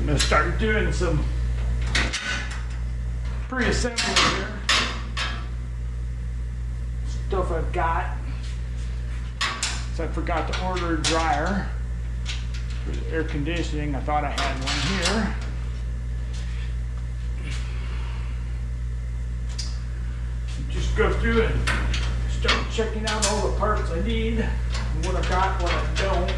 I'm going to start doing some pre-assembly here. Stuff I've got. So I forgot to order a dryer for the air conditioning. I thought I had one here. Just go through and start checking out all the parts I need, and what I got, what I don't.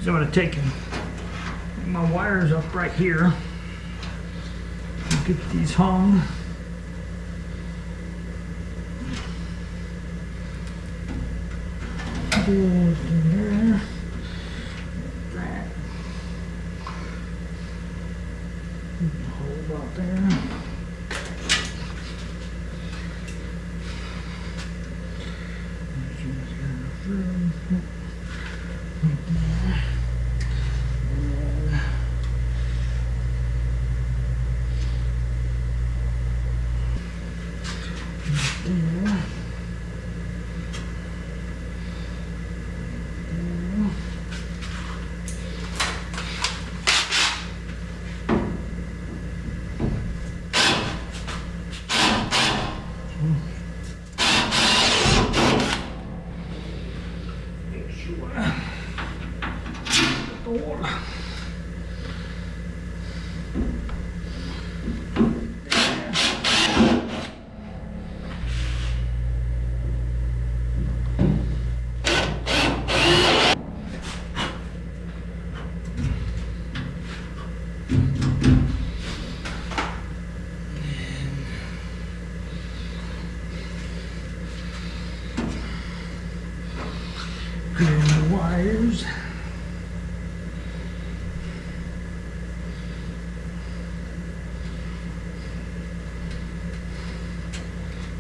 So I'm going to take my wires up right here and get these hung. There. That. Hold about there. The wires.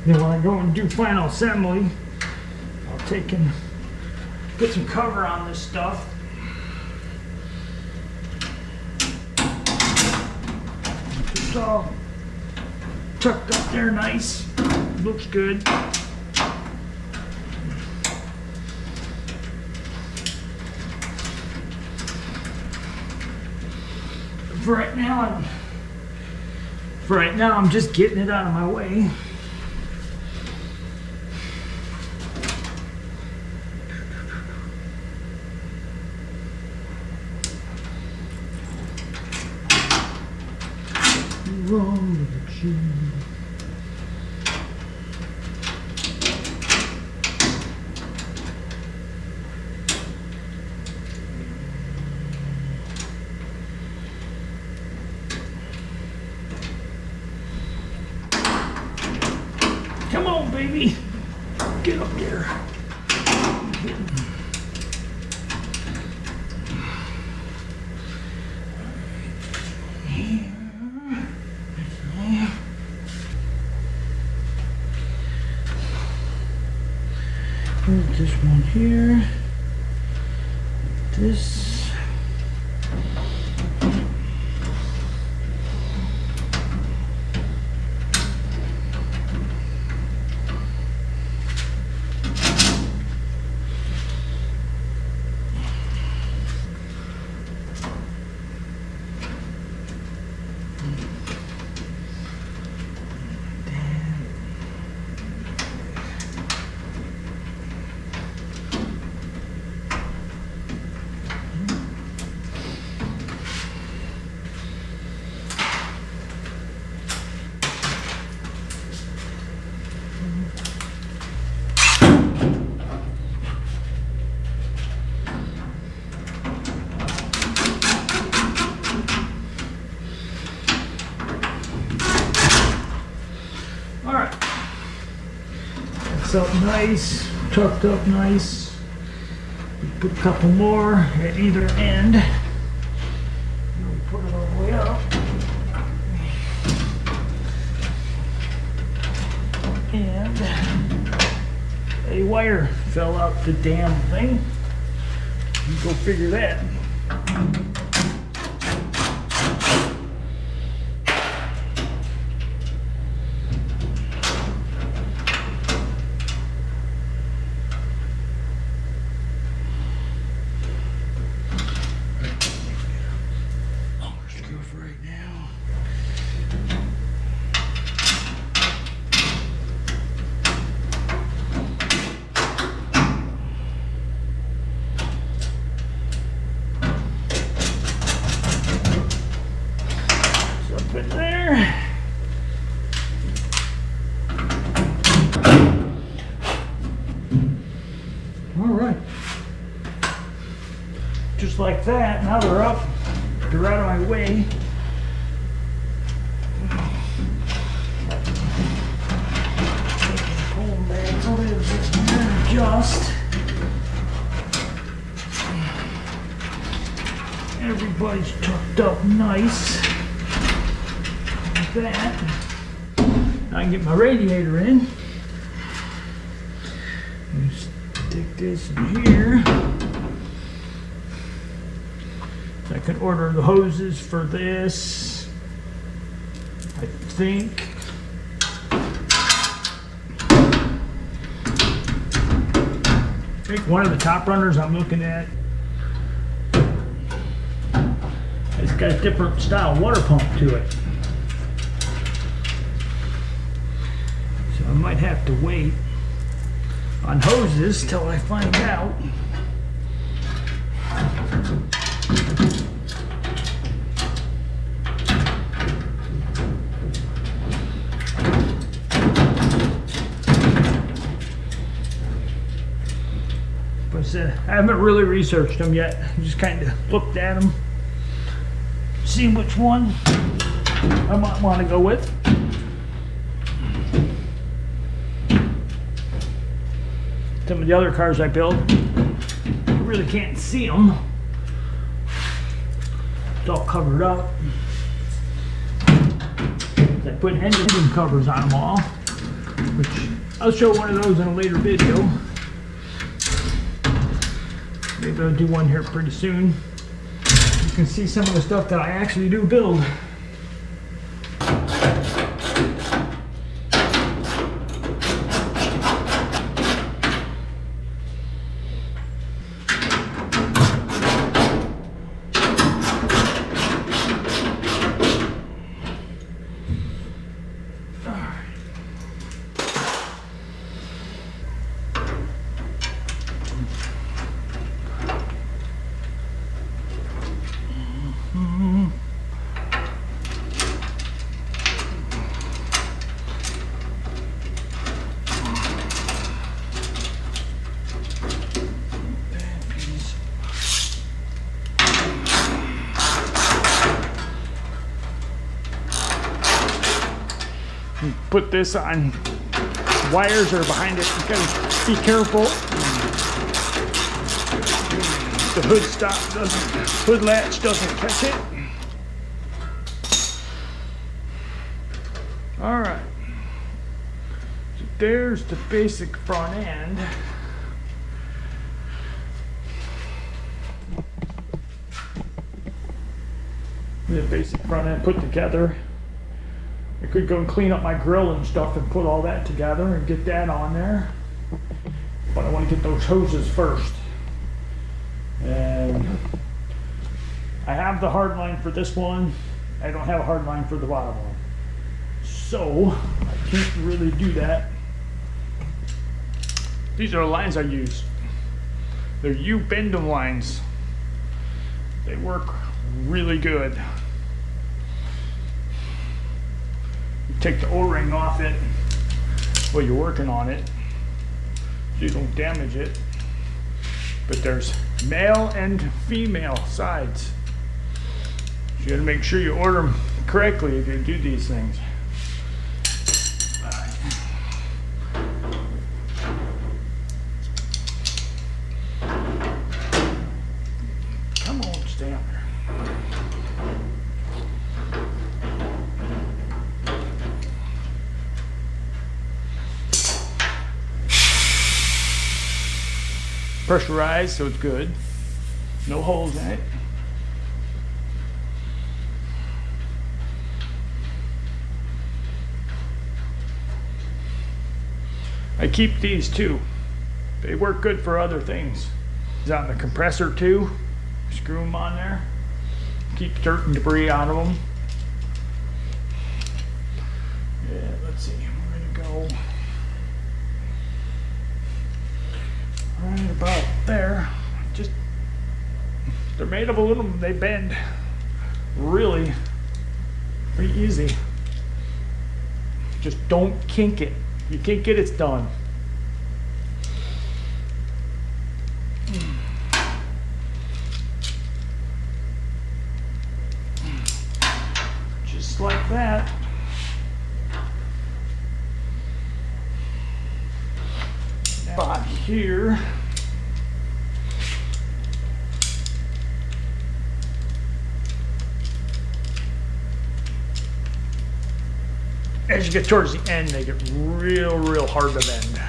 Then when I go and do final assembly, I'll take and get some cover on this stuff. It's all tucked up there nice. Looks good. For right now, I'm just getting it out of my way. Wrong direction. Come on, baby. Get up there. Put this one here. This. Up nice, tucked up nice. Put a couple more at either end. Put it all the way up. wire fell out the damn thing. You go figure that. In there. All right. Just like that. Now they're up. They're out of my way. Pull them back a little bit here. Adjust. Everybody's tucked up nice. That. Now I can get my radiator in. Stick this in here. So I can order the hoses for this, I think. I think one of the top runners I'm looking at, it's got a different style water pump to it. I might have to wait on hoses till I find out. But I haven't really researched them yet. I just kind of looked at them, see which one I might want to go with. Some of the other cars I built, you really can't see them. It's all covered up. I put engine covers on them all, which I'll show one of those in a later video. Maybe I'll do one here pretty soon. You can see some of the stuff that I actually do build. Put this on. Wires are behind it. You gotta be careful. The hood latch doesn't catch it. All right. So there's the basic front end. The basic front end put together. I could go and clean up my grill and stuff and put all that together and get that on there. But I want to get those hoses first. And I have the hard line for this one. I don't have a hard line for the bottom one. So I can't really do that. These are the lines I use. They're U-bendum lines. They work really good. Take the O-ring off it while you're working on it so you don't damage it. But there's male and female sides. So you gotta make sure you order them correctly if you do these things. Come on, stay up there. pressurized, so it's good. No holes in it. I keep these too. They work good for other things. It's on the compressor too. Screw them on there. Keep dirt and debris out of them. Yeah, let's see. We're gonna go right about there. Just, they're made of aluminum. They bend really pretty easy. Just don't kink it. You kink it, it's done. Just like that. Spot here. As you get towards the end, they get real hard to bend.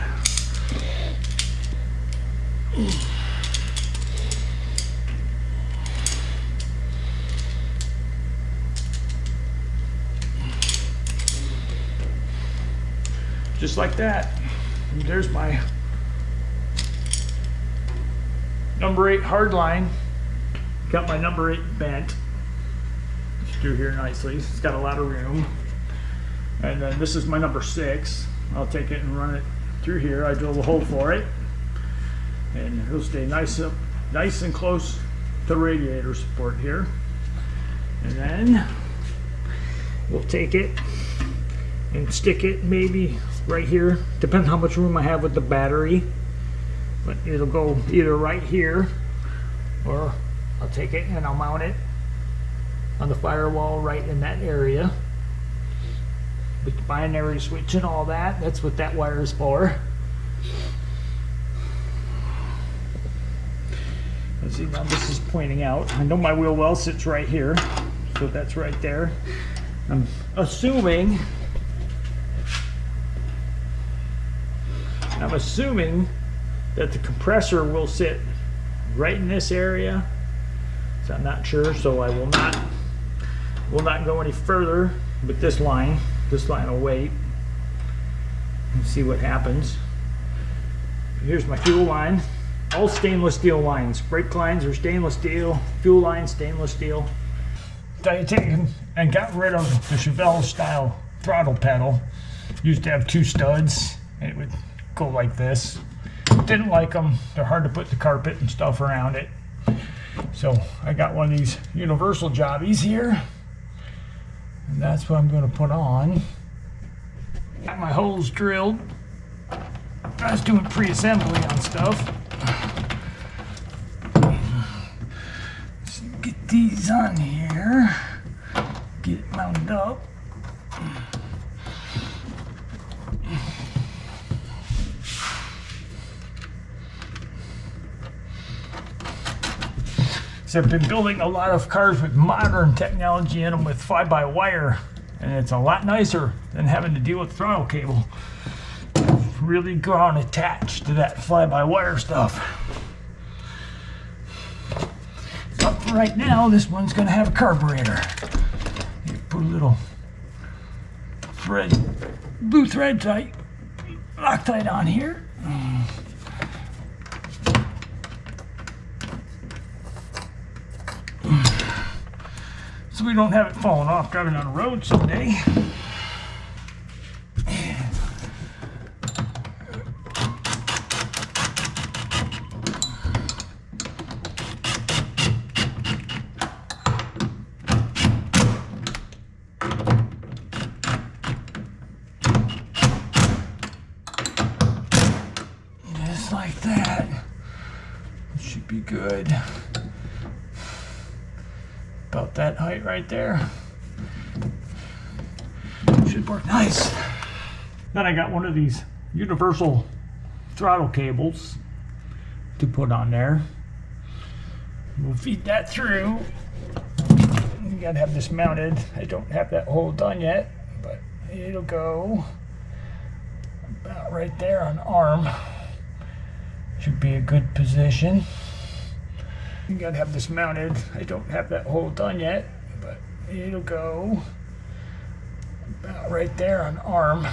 Just like that. And there's my number 8 hard line. Got my number 8 bent. It's through here nicely. It's got a lot of room. And then this is my number 6. I'll take it and run it through here. I drill a hole for it, and it'll stay nice and close to the radiator support here. And then we'll take it and stick it maybe right here. Depends how much room I have with the battery, but it'll go either right here, or I'll take it and I'll mount it on the firewall right in that area. With the binary switch and all that, that's what that wire is for. Let's see, now this is pointing out. I know my wheel well sits right here, so that's right there. I'm assuming that the compressor will sit right in this area. So I'm not sure, so I will not go any further with this line. This line will wait and see what happens. Here's my fuel line. All stainless steel lines. Brake lines are stainless steel. Fuel lines, stainless steel. I taken and got rid of the Chevelle style throttle pedal. Used to have 2 studs, and it would go like this. Didn't like them. They're hard to put the carpet and stuff around it. So I got one of these universal jobbies here. And that's what I'm going to put on. Got my holes drilled. I was doing pre-assembly on stuff. So get these on here. Get it mounted up. So I've been building a lot of cars with modern technology in them with fly-by-wire, and it's a lot nicer than having to deal with throttle cable. I've really grown attached to that fly-by-wire stuff. But for right now, this one's going to have a carburetor. You put a little thread, blue thread tight, Loctite on here. So we don't have it falling off driving on the road someday. Just like that. It should be good. About that height right there. Should work nice. Then I got one of these universal throttle cables to put on there. We'll feed that through. You gotta have this mounted. I don't have that hole done yet, but it'll go about right there on the arm. Should be a good position. You gotta have this mounted. I don't have that hole done yet, but it'll go about right there on arm.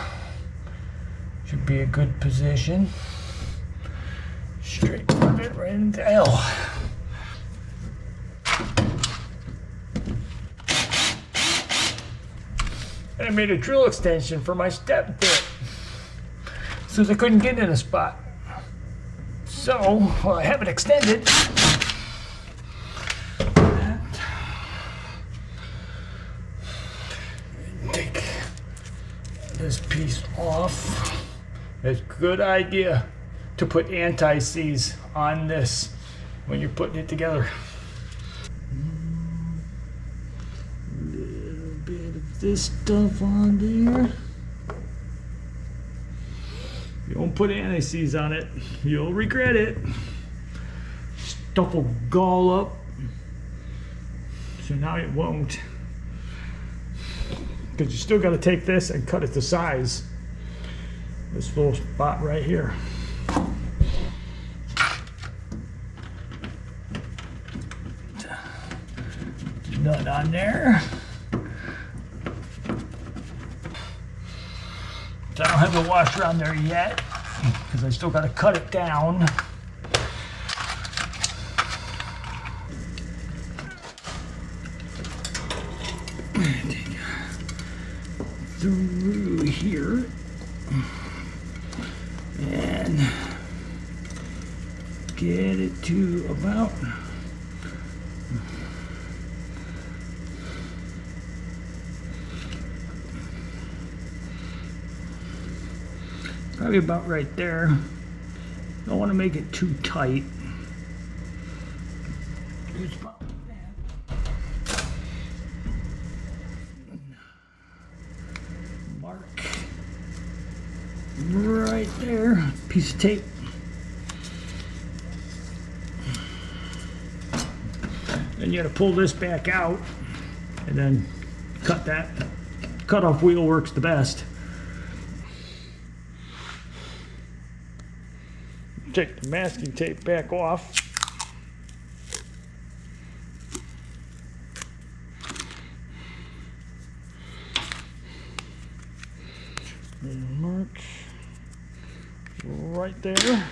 Should be a good position. Straight plug it right into L. And I made a drill extension for my step bit, so I couldn't get in a spot. So, well, I have it extended. Take this piece off. It's a good idea to put anti-seize on this when you're putting it together. A little bit of this stuff on there. You don't put anti-seize on it, you'll regret it. Stuff will gall up. So now it won't. Because you still got to take this and cut it to size. This little spot right here. Nut on there. So I don't have the washer on there yet because I still got to cut it down. Through here and get it to about probably about right there. Don't want to make it too tight. It's about that. Mark right there. Piece of tape. Then you got to pull this back out and then cut that. Cut-off wheel works the best. Take the masking tape back off. And mark right there.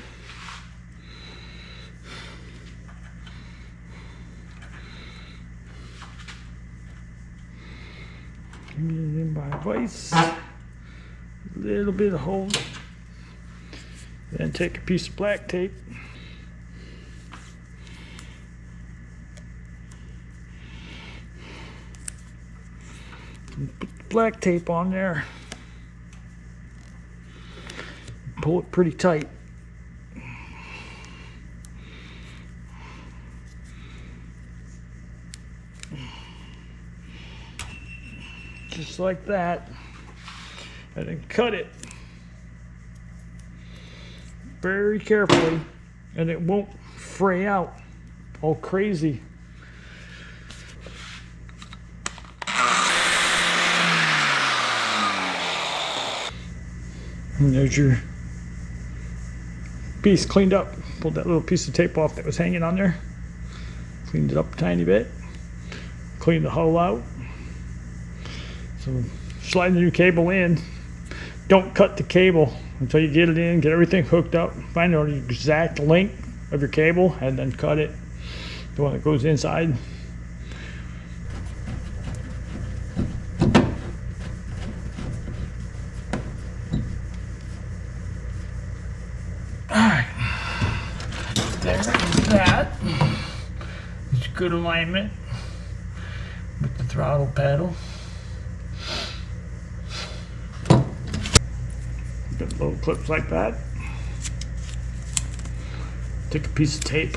And in by vise. A little bit of hole. Then take a piece of black tape. And put the black tape on there. Pull it pretty tight. Just like that. And then cut it very carefully, and it won't fray out all crazy. And there's your piece cleaned up. Pulled that little piece of tape off that was hanging on there. Cleaned it up a tiny bit. Cleaned the hull out. So slide the new cable in. Don't cut the cable until you get it in, get everything hooked up, find out the exact length of your cable, and then cut it, the one that goes inside. Alright, there's that. It's good alignment with the throttle pedal. Got little clips like that. Take a piece of tape,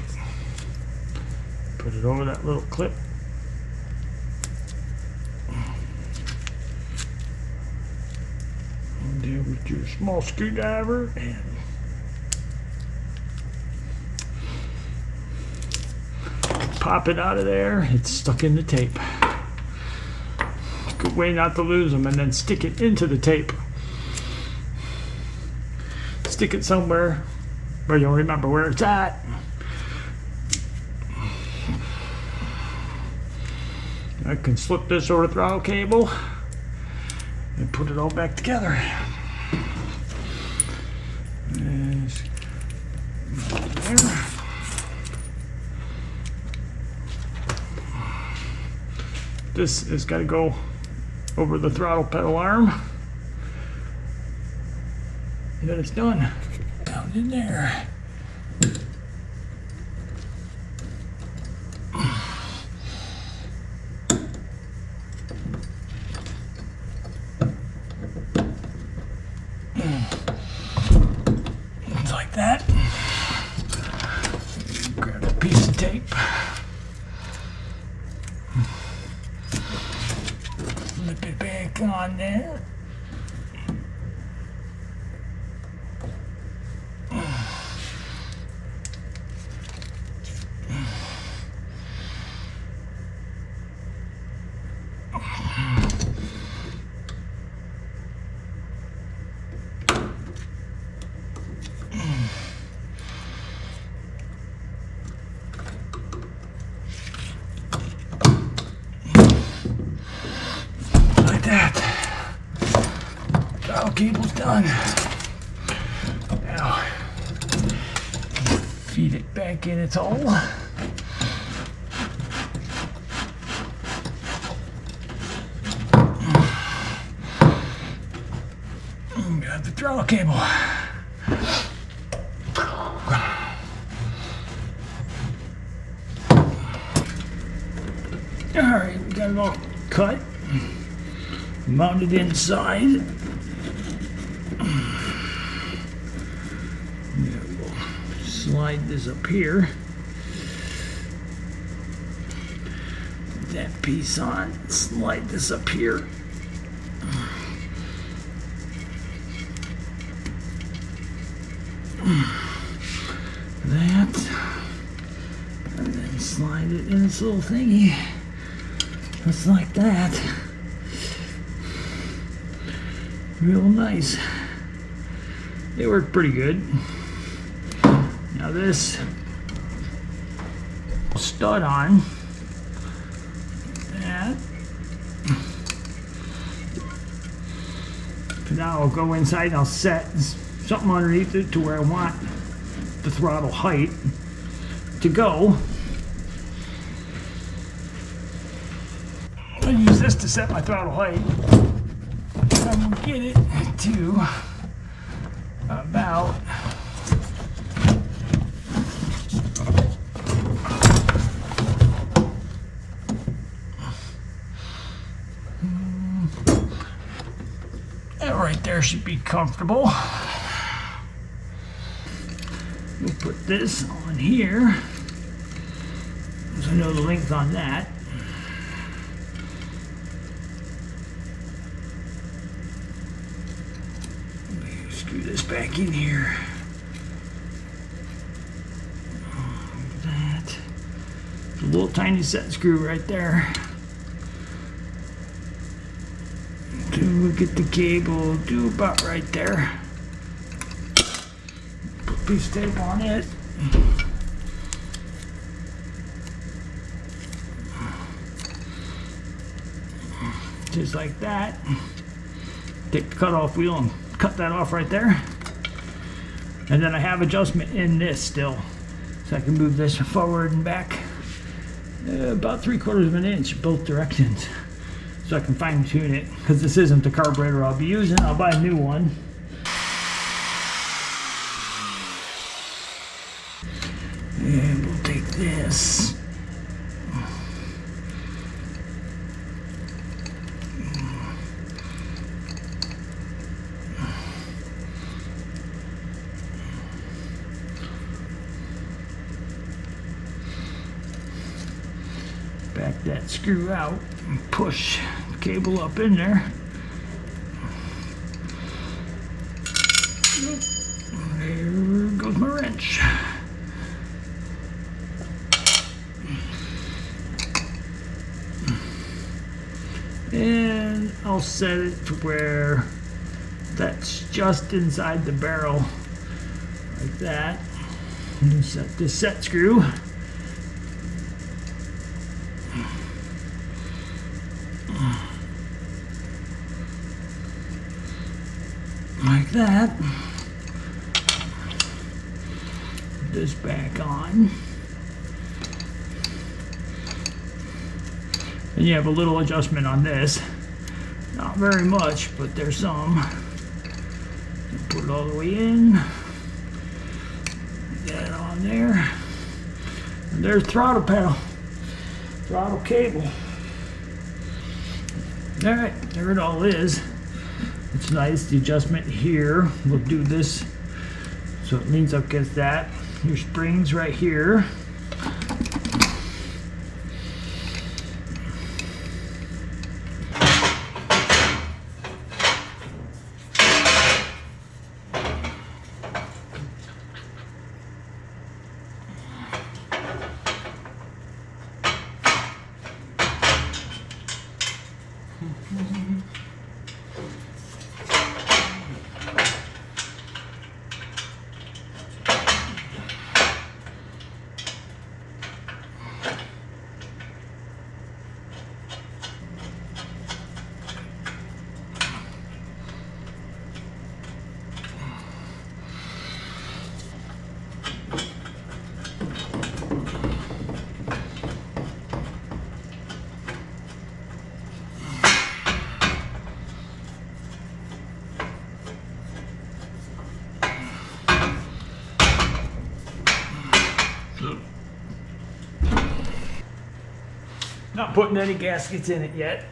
put it over that little clip. And then with your small screwdriver and pop it out of there. It's stuck in the tape. Good way not to lose them, and then stick it into the tape. Stick it somewhere but you'll remember where it's at. I can slip this over the throttle cable and put it all back together. There. This has got to go over the throttle pedal arm. And then it's done. Down in there. It's like that. Grab a piece of tape. Flip it back on there. Like that. Throttle cable's done. Now, feed it back in its hole. Got the throttle cable. Alright, we got it all cut, mounted inside. We'll slide this up here. Put that piece on, slide this up here. That, and then slide it in this little thingy. Just like that. Real nice. They work pretty good. Now this stud on that. So now I'll go inside and I'll set something underneath it to where I want the throttle height to go. I'll use this to set my throttle height. I'm gonna get it to about that right there should be comfortable. We'll put this on here, so I know the length on that. Screw this back in here. That. A little tiny set screw right there. To get the cable, do about right there. Put a piece of tape on it. Just like that. Take the cutoff wheel and cut that off right there. And then I have adjustment in this still, so I can move this forward and back about 3/4 of an inch both directions, so I can fine tune it, because this isn't the carburetor I'll be using. I'll buy a new one. And we'll take this. Back that screw out and push the cable up in there. There goes my wrench. And I'll set it to where that's just inside the barrel, like that. Set this set screw. Like that. Put this back on. And you have a little adjustment on this. Not very much, but there's some. Put it all the way in. Get it on there. And there's throttle pedal. Throttle cable. Alright, there it all is. It's nice, the adjustment here. We'll do this so it leans up against that. Your springs right here. Not putting any gaskets in it yet.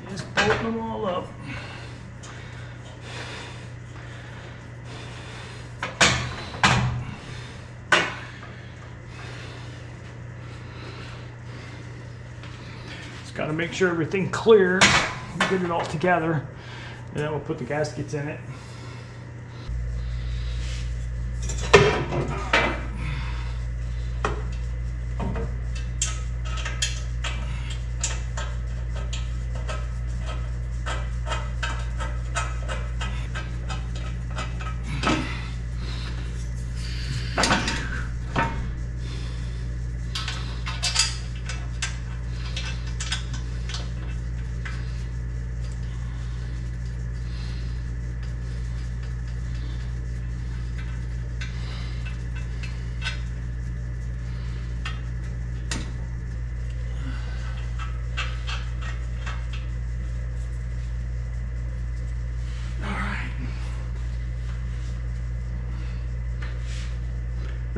Just bolting them all up. Just got to make sure everything's clear. Get it all together, and then we'll put the gaskets in it.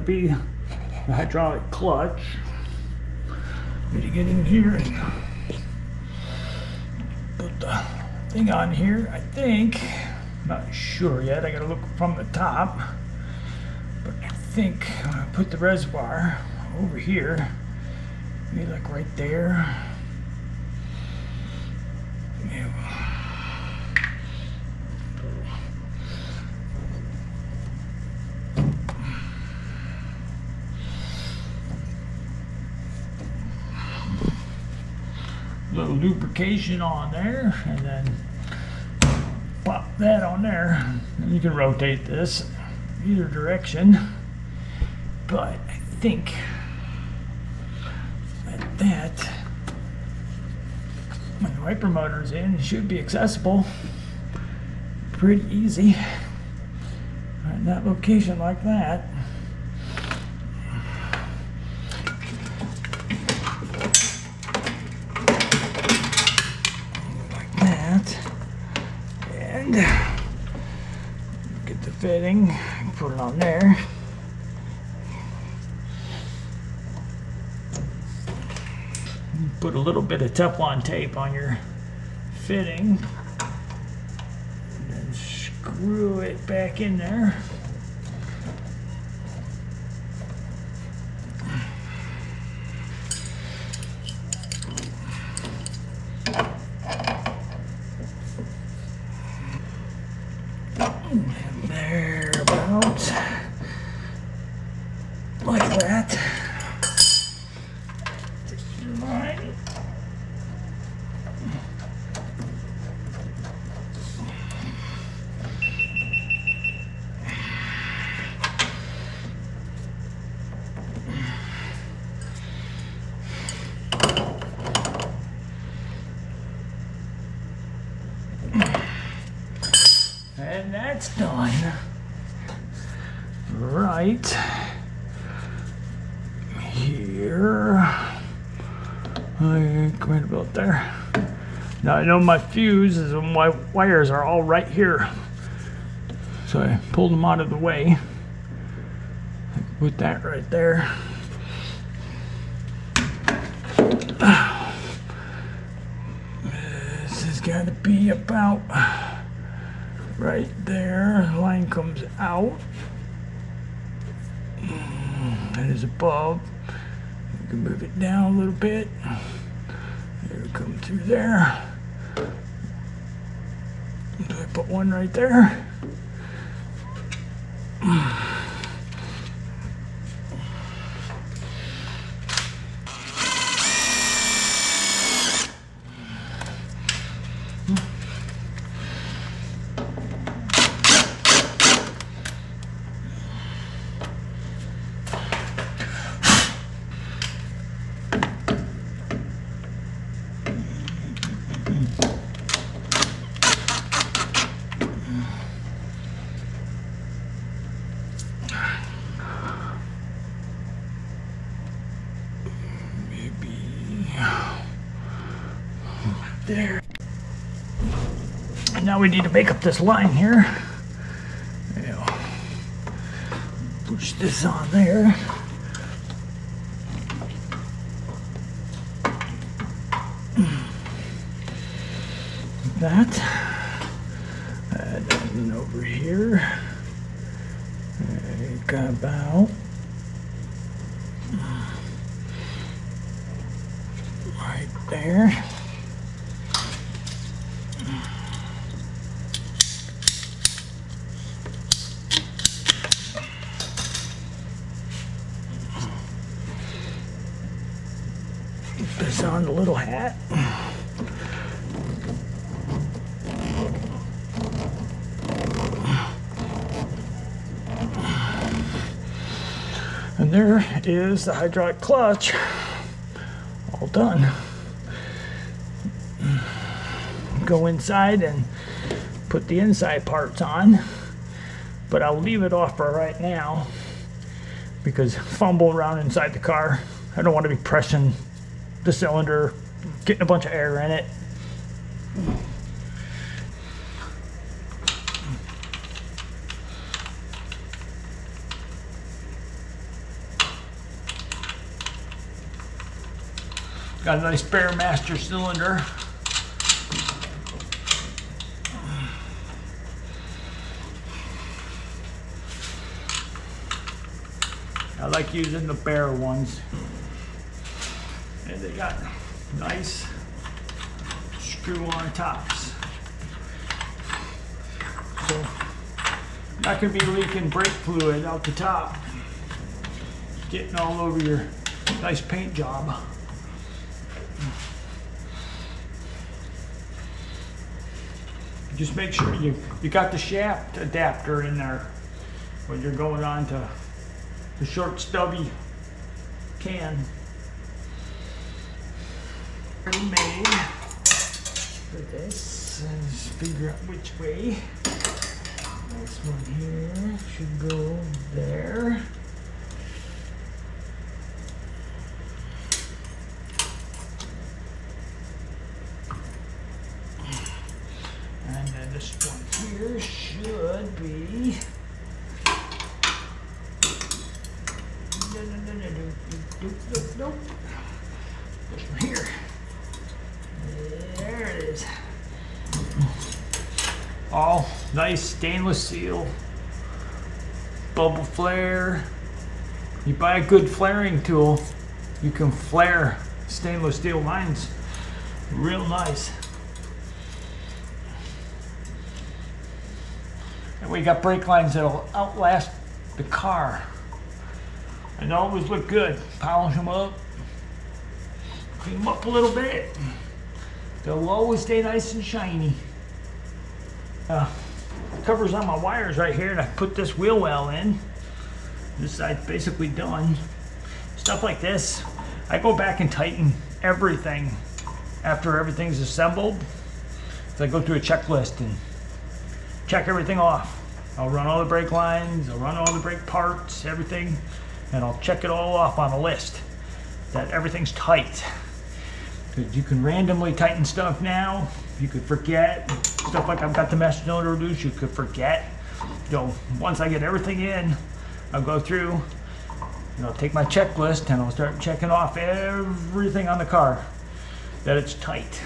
Be the hydraulic clutch. Need to get in here and put the thing on here. I think, not sure yet. I gotta look from the top, but I think I'm gonna put the reservoir over here. Maybe like right there. Yeah. Little lubrication on there, and then pop that on there, and you can rotate this either direction, but I think that when the wiper motor is in, it should be accessible pretty easy in that location like that. And get the fitting, put it on there. Put a little bit of Teflon tape on your fitting, and then screw it back in there. Thereabouts, like that. that's done. Right here. Come right about there. Now I know my fuses and my wires are all right here. So I pulled them out of the way. Put that right there. This has got to be about right there. Line comes out. That is above. You can move it down a little bit. It'll come through there. So I put one right there. There. And now we need to make up this line here. Push this on there. That. And then over here. Got about right there. This on the little hat. And there is the hydraulic clutch, all done. Go inside and put the inside parts on, but I'll leave it off for right now because fumble around inside the car. I don't want to be pressing the cylinder, getting a bunch of air in it. Got a nice spare master cylinder. I like using the bare ones. And they got nice screw-on tops. So not gonna be leaking brake fluid out the top, getting all over your nice paint job. Just make sure you got the shaft adapter in there when you're going on to the short stubby can. Already made for this. Let's figure out which way. This one here should go there. And then this one here should be. Nope. This one here. There it is. All nice stainless steel. Bubble flare. You buy a good flaring tool, you can flare stainless steel lines real nice. And we got brake lines that'll outlast the car. And always look good. Polish them up. Clean them up a little bit. They'll always stay nice and shiny. Covers on my wires right here, and I put this wheel well in. This side's basically done. Stuff like this, I go back and tighten everything after everything's assembled. So I go through a checklist and check everything off. I'll run all the brake lines, I'll run all the brake parts, everything, and I'll check it all off on a list that everything's tight. Because you can randomly tighten stuff now. You could forget. Stuff like I've got the mesh cylinder loose, you could forget. So once I get everything in, I'll go through and I'll take my checklist and I'll start checking off everything on the car that it's tight.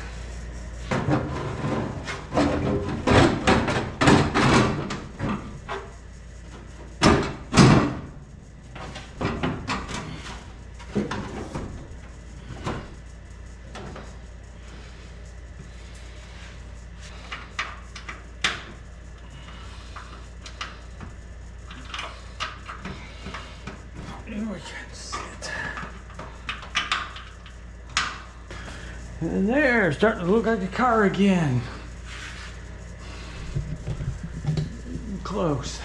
We can sit. And there, starting to look like a car again. Close.